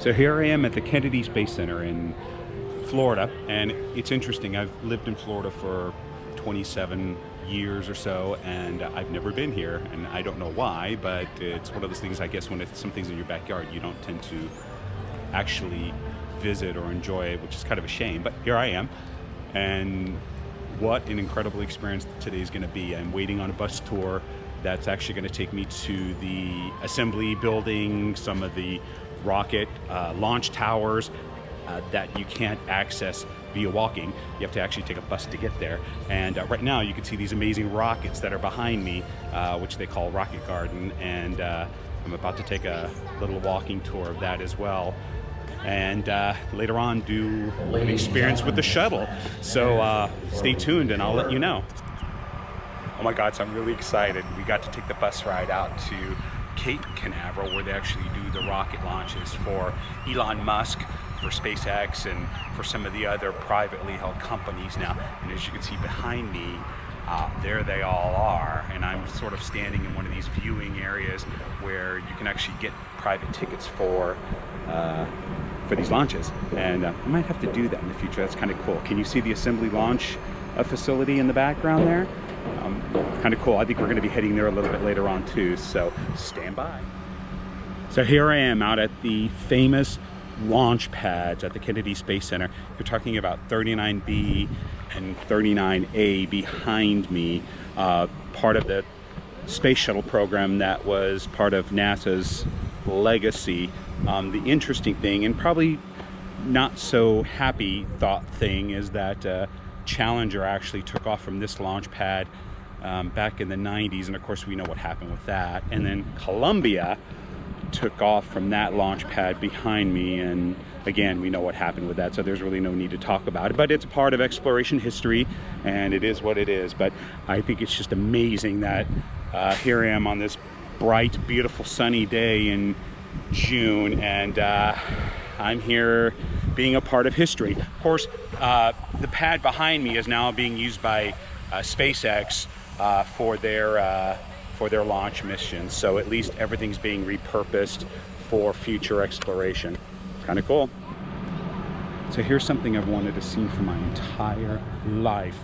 So here I am at the Kennedy Space Center in Florida, and it's interesting. I've lived in Florida for 27 years or so, and I've never been here, and I don't know why, but it's one of those things, I guess, when it's something's in your backyard, you don't tend to actually visit or enjoy it, which is kind of a shame. But here I am, and what an incredible experience today is going to be. I'm waiting on a bus tour that's actually going to take me to the assembly building, some of the rocket launch towers that you can't access via walking. You have to actually take a bus to get there. And right now you can see these amazing rockets that are behind me, which they call Rocket Garden. And I'm about to take a little walking tour of that as well. And later on do an experience with the shuttle. So stay tuned and I'll let you know. Oh my God, so I'm really excited. We got to take the bus ride out to Cape Canaveral, where they actually do the rocket launches for Elon Musk, for SpaceX, and for some of the other privately held companies now. And as you can see behind me, there they all are. And I'm sort of standing in one of these viewing areas where you can actually get private tickets for these launches. And I might have to do that in the future. That's kind of cool. Can you see the assembly launch facility in the background there? Kind of cool. I think we're going to be heading there a little bit later on too, so stand by. So here I am out at the famous launch pads at the Kennedy Space Center. You're talking about 39B and 39A behind me, part of the space shuttle program that was part of NASA's legacy. The interesting thing, and probably not so happy thought thing, is that Challenger actually took off from this launch pad back in the 90s, and of course we know what happened with that. And then Columbia took off from that launch pad behind me, and again, we know what happened with that, so there's really no need to talk about it. But it's a part of exploration history, and it is what it is. But I think it's just amazing that here I am on this bright, beautiful, sunny day in June, and I'm here being a part of history. Of course, the pad behind me is now being used by SpaceX for their launch missions. So at least everything's being repurposed for future exploration. Kind of cool. So here's something I've wanted to see for my entire life.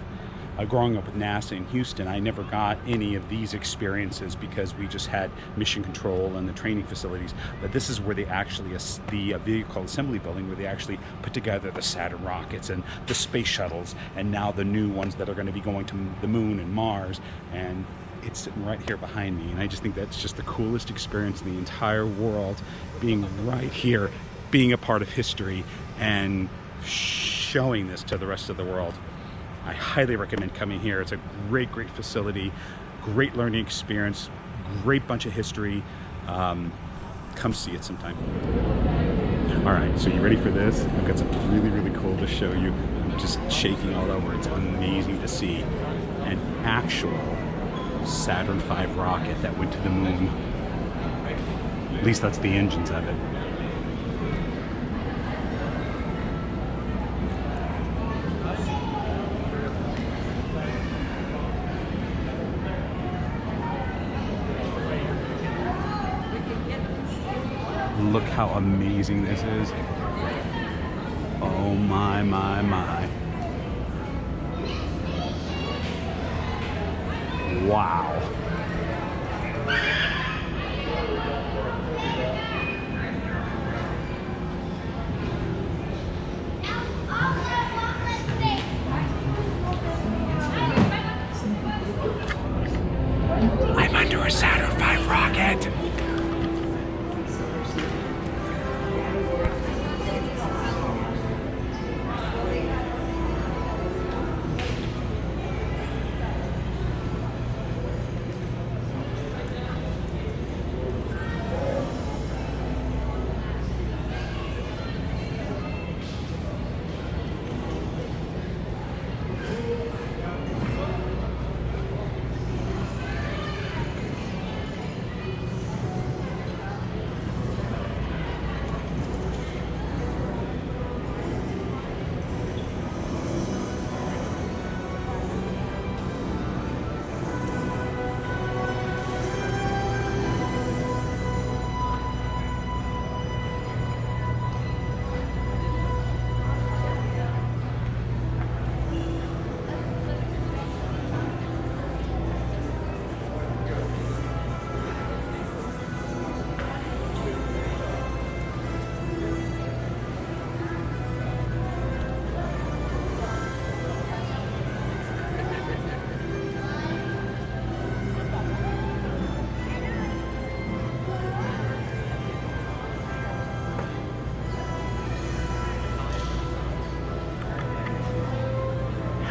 Growing up with NASA in Houston, I never got any of these experiences because we just had mission control and the training facilities. But this is where they actually, the vehicle assembly building, where they actually put together the Saturn rockets and the space shuttles, and now the new ones that are going to be going to the moon and Mars. And it's sitting right here behind me. And I just think that's just the coolest experience in the entire world, being right here, being a part of history and showing this to the rest of the world. I highly recommend coming here. It's a great, great facility, great learning experience, great bunch of history. Come see it sometime. All right, so you ready for this? I've got something really, really cool to show you. I'm just shaking all over. It's amazing to see an actual Saturn V rocket that went to the moon. At least that's the engines of it. Look how amazing this is. Oh my, my, my. Wow. I'm under a Saturn V rocket.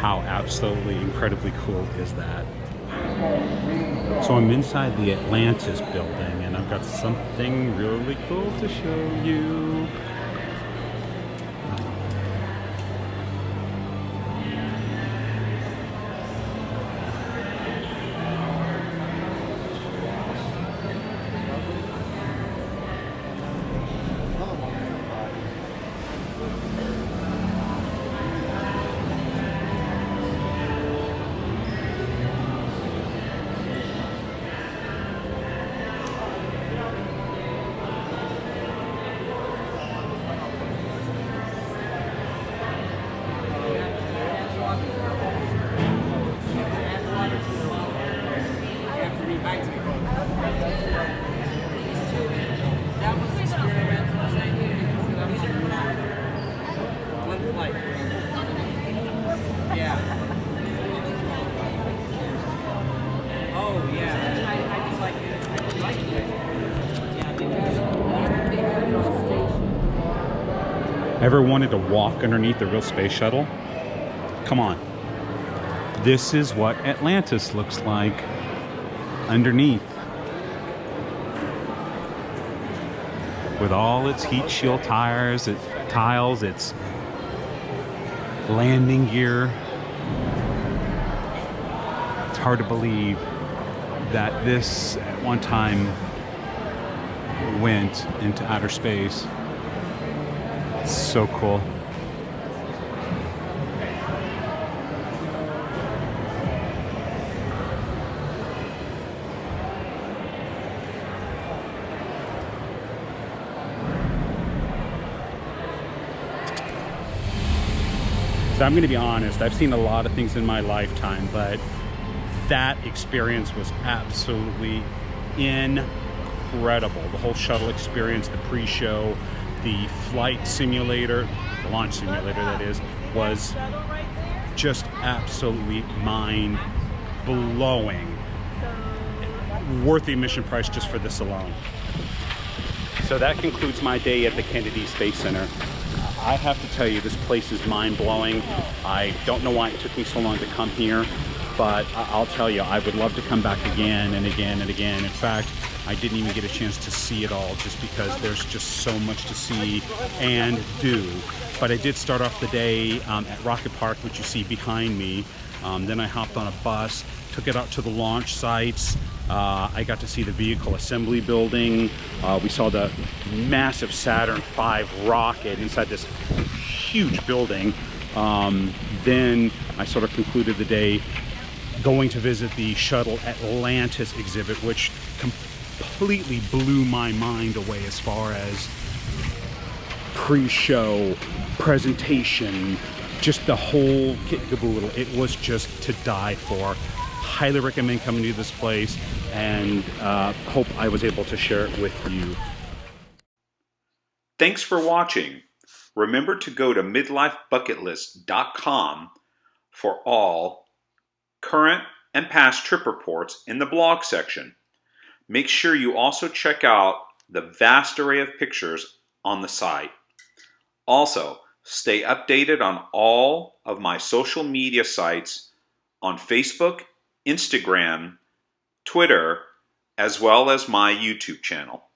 How absolutely incredibly cool is that? So I'm inside the Atlantis building, and I've got something really cool to show you. Ever wanted to walk underneath a real space shuttle? Come on. This is what Atlantis looks like underneath. With all its heat shield tiles, its landing gear. It's hard to believe that this at one time went into outer space. It's so cool. So I'm going to be honest, I've seen a lot of things in my lifetime, but that experience was absolutely incredible. The whole shuttle experience, the pre-show, the flight simulator, the launch simulator that is, was just absolutely mind-blowing. Worth the admission price just for this alone. So that concludes my day at the Kennedy Space Center. I have to tell you, this place is mind-blowing. I don't know why it took me so long to come here, but I'll tell you, I would love to come back again and again and again. In fact, I didn't even get a chance to see it all just because there's just so much to see and do. But I did start off the day at Rocket Park, which you see behind me. Then I hopped on a bus, took it out to the launch sites. I got to see the vehicle assembly building. We saw the massive Saturn V rocket inside this huge building. Then I sort of concluded the day going to visit the shuttle Atlantis exhibit, which completely blew my mind away as far as pre-show, presentation, just the whole kit and caboodle. It was just to die for. Highly recommend coming to this place, and hope I was able to share it with you. Thanks for watching. Remember to go to midlifebucketlist.com for all current and past trip reports in the blog section. Make sure you also check out the vast array of pictures on the site. Also, stay updated on all of my social media sites on Facebook, Instagram, Twitter, as well as my YouTube channel.